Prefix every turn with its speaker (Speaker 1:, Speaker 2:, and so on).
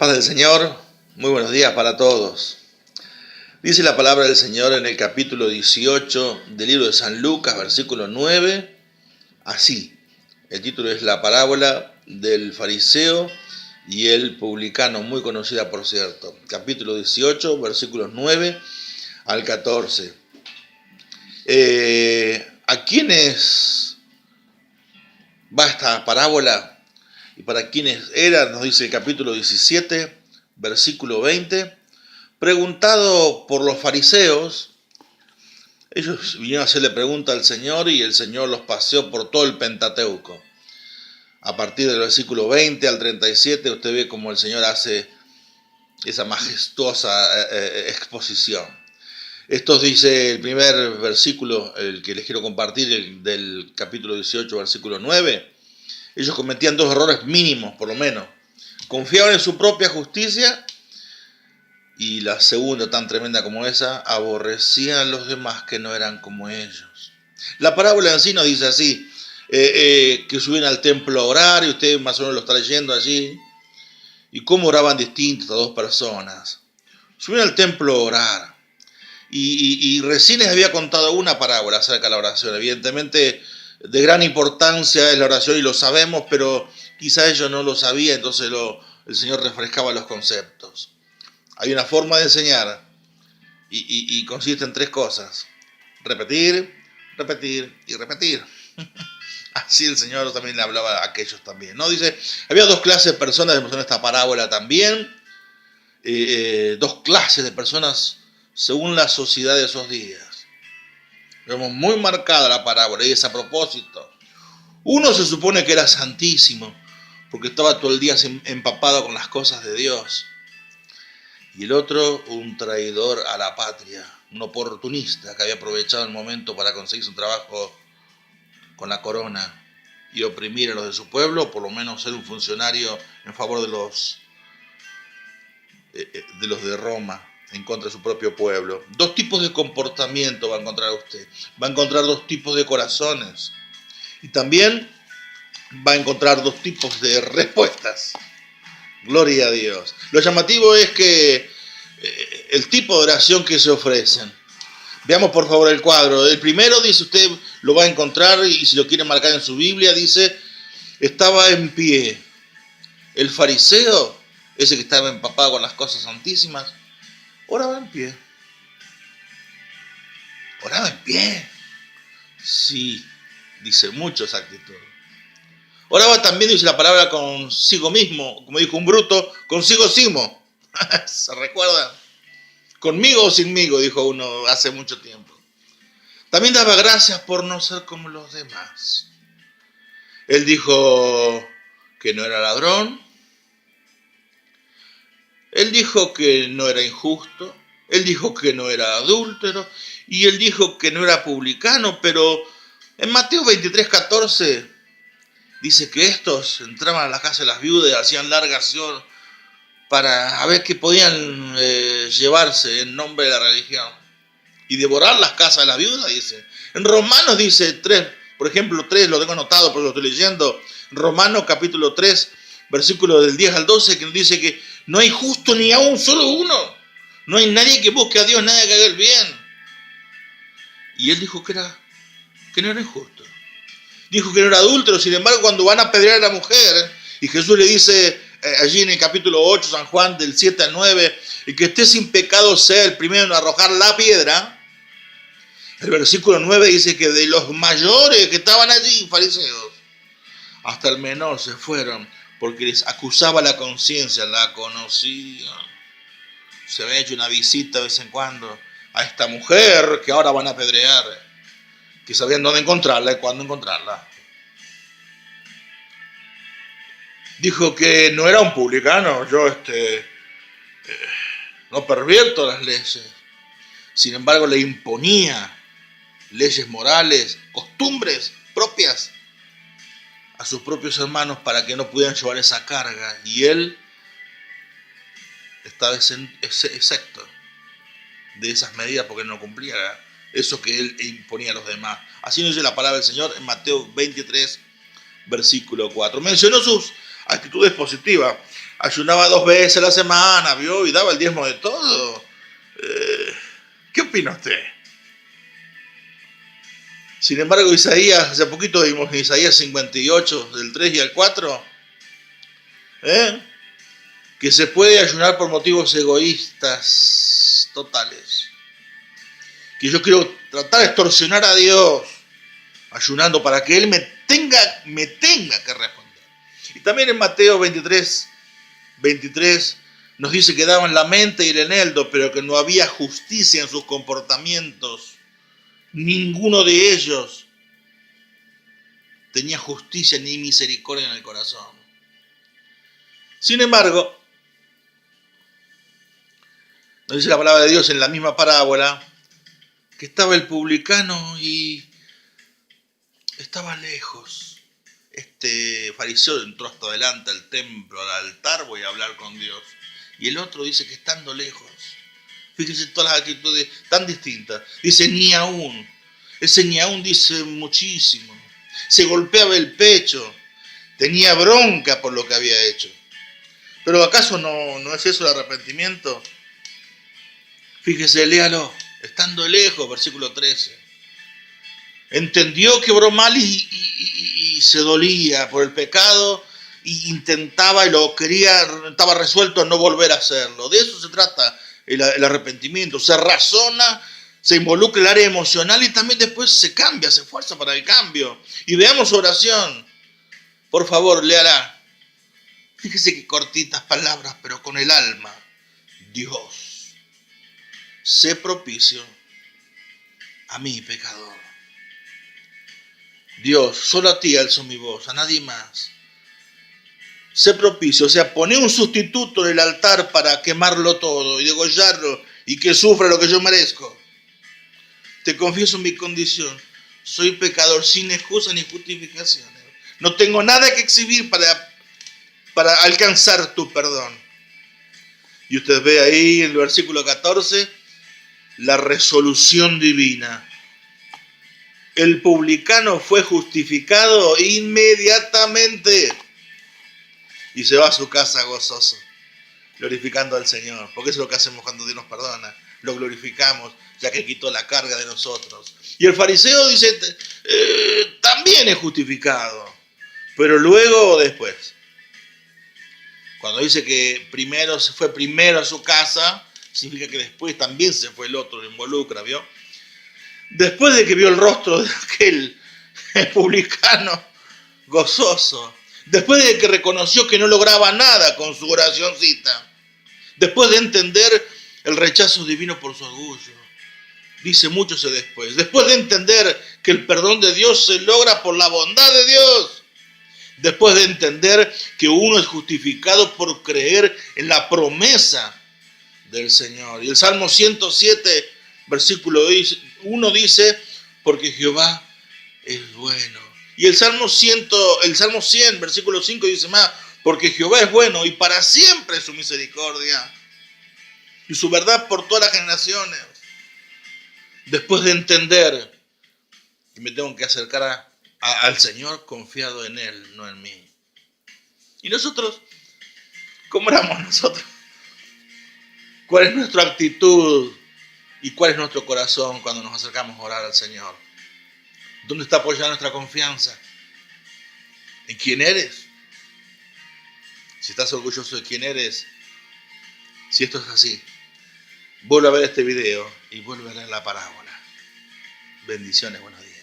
Speaker 1: Paz del Señor, muy buenos días para todos. Dice la palabra del Señor en el capítulo 18 del libro de San Lucas, versículo 9, así. El título es La parábola del fariseo y el publicano, muy conocida por cierto. Capítulo 18, versículos 9 al 14. ¿A quiénes va esta parábola? Y para quienes eran, nos dice el capítulo 17, versículo 20, preguntado por los fariseos, ellos vinieron a hacerle pregunta al Señor y el Señor los paseó por todo el Pentateuco. A partir del versículo 20 al 37, usted ve cómo el Señor hace esa majestuosa exposición. Esto dice el primer versículo, el que les quiero compartir, del capítulo 18, versículo 9. Ellos cometían dos errores mínimos, por lo menos. Confiaban en su propia justicia y la segunda, tan tremenda como esa, aborrecían a los demás que no eran como ellos. La parábola en sí nos dice así, que subían al templo a orar y usted más o menos lo está leyendo allí. Y cómo oraban distintas dos personas. Subían al templo a orar. Y recién les había contado una parábola acerca de la oración. Evidentemente, de gran importancia es la oración y lo sabemos, pero quizá ellos no lo sabían, entonces el Señor refrescaba los conceptos. Hay una forma de enseñar y consiste en tres cosas: repetir, repetir y repetir. Así el Señor también le hablaba a aquellos también, ¿no? Dice, había dos clases de personas en esta parábola también, dos clases de personas según la sociedad de esos días. Vemos muy marcada la parábola y es a propósito. Uno se supone que era santísimo porque estaba todo el día empapado con las cosas de Dios. Y el otro, un traidor a la patria, un oportunista que había aprovechado el momento para conseguir su trabajo con la corona y oprimir a los de su pueblo, o por lo menos ser un funcionario en favor de los de Roma, en contra de su propio pueblo. Dos tipos de comportamiento va a encontrar usted. Va a encontrar dos tipos de corazones. Y también va a encontrar dos tipos de respuestas. Gloria a Dios. Lo llamativo es que el tipo de oración que se ofrecen. Veamos por favor el cuadro. El primero, dice, usted lo va a encontrar y si lo quiere marcar en su Biblia, dice, estaba en pie. El fariseo, ese que estaba empapado con las cosas santísimas, oraba en pie. ¿Oraba en pie? Sí, dice mucho esa actitud. Oraba también, dice la palabra, consigo mismo, como dijo un bruto, consigo mismo. ¿Se recuerdan? Conmigo o sinmigo, dijo uno hace mucho tiempo. También daba gracias por no ser como los demás. Él dijo que no era ladrón. Él dijo que no era injusto. Él dijo que no era adúltero. Y él dijo que no era publicano. Pero en Mateo 23, 14 dice que estos entraban a la casa de las viudas y hacían larga acción para ver qué podían llevarse en nombre de la religión. Y devorar las casas de las viudas, dice. En Romanos dice 3, por ejemplo 3, lo tengo anotado porque lo estoy leyendo. Romanos capítulo 3, versículo del 10 al 12, que nos dice que no hay justo ni aún solo uno. No hay nadie que busque a Dios, nadie que haga el bien. Y él dijo que no era injusto. Dijo que no era adúltero. Sin embargo, cuando van a apedrear a la mujer, y Jesús le dice allí en el capítulo 8, San Juan, del 7 al 9, el que esté sin pecado sea el primero en arrojar la piedra. El versículo 9 dice que de los mayores que estaban allí, fariseos, hasta el menor se fueron, porque les acusaba la conciencia, la conocían. Se había hecho una visita de vez en cuando a esta mujer que ahora van a apedrear, que sabían dónde encontrarla y cuándo encontrarla. Dijo que no era un publicano, yo no pervierto las leyes. Sin embargo, le imponía leyes morales, costumbres propias a sus propios hermanos para que no pudieran llevar esa carga. Y él estaba excepto de esas medidas porque no cumplía eso que él imponía a los demás. Así nos dice la palabra del Señor en Mateo 23, versículo 4. Mencionó sus actitudes positivas. ayunaba 2 veces a la semana, ¿vio? Y daba el diezmo de todo. ¿Qué opina usted? Sin embargo, Isaías, hace poquito vimos en Isaías 58, del 3 y al 4, que se puede ayunar por motivos egoístas totales. Que yo quiero tratar de extorsionar a Dios, ayunando para que Él me tenga que responder. Y también en Mateo 23 nos dice que daban la mente y el eneldo, pero que no había justicia en sus comportamientos. Ninguno de ellos tenía justicia ni misericordia en el corazón. Sin embargo, nos dice la palabra de Dios en la misma parábola, que estaba el publicano y estaba lejos. Este fariseo entró hasta adelante al templo, al altar, voy a hablar con Dios. Y el otro dice que estando lejos, fíjense todas las actitudes tan distintas. Dice ni aún. Ese ni aún dice muchísimo. Se golpeaba el pecho. Tenía bronca por lo que había hecho. Pero ¿acaso no es eso el arrepentimiento? Fíjese, léalo. Estando lejos, versículo 13. Entendió que obró mal y se dolía por el pecado y intentaba y lo quería, estaba resuelto a no volver a hacerlo. De eso se trata el arrepentimiento. Se razona, se involucra el área emocional y también después se cambia, se esfuerza para el cambio. Y veamos su oración. Por favor, léala. Fíjese que cortitas palabras, pero con el alma. Dios, sé propicio a mí, pecador. Dios, solo a ti alzo mi voz, a nadie más. Sé propicio, o sea, poné un sustituto en el altar para quemarlo todo y degollarlo y que sufra lo que yo merezco. Te confieso mi condición. Soy pecador sin excusa ni justificaciones. No tengo nada que exhibir para alcanzar tu perdón. Y usted ve ahí en el versículo 14 la resolución divina. El publicano fue justificado inmediatamente y se va a su casa gozoso, glorificando al Señor, porque eso es lo que hacemos cuando Dios nos perdona, lo glorificamos, ya que quitó la carga de nosotros. Y el fariseo dice, también es justificado, pero luego o después. Cuando dice que primero se fue primero a su casa, significa que después también se fue el otro, lo involucra, ¿vio? Después de que vio el rostro de aquel publicano gozoso, después de que reconoció que no lograba nada con su oracioncita, después de entender el rechazo divino por su orgullo, dice mucho ese después de entender que el perdón de Dios se logra por la bondad de Dios, después de entender que uno es justificado por creer en la promesa del Señor. Y el Salmo 107, versículo 1 dice, porque Jehová es bueno. Y el Salmo 100, versículo 5 dice más, porque Jehová es bueno y para siempre es su misericordia y su verdad por todas las generaciones. Después de entender que me tengo que acercar al Señor confiado en Él, no en mí. ¿Y nosotros? ¿Cómo éramos nosotros? ¿Cuál es nuestra actitud y cuál es nuestro corazón cuando nos acercamos a orar al Señor? ¿Dónde está apoyada nuestra confianza? ¿En quién eres? Si estás orgulloso de quién eres, si esto es así, vuelve a ver este video y vuelve a leer la parábola. Bendiciones, buenos días.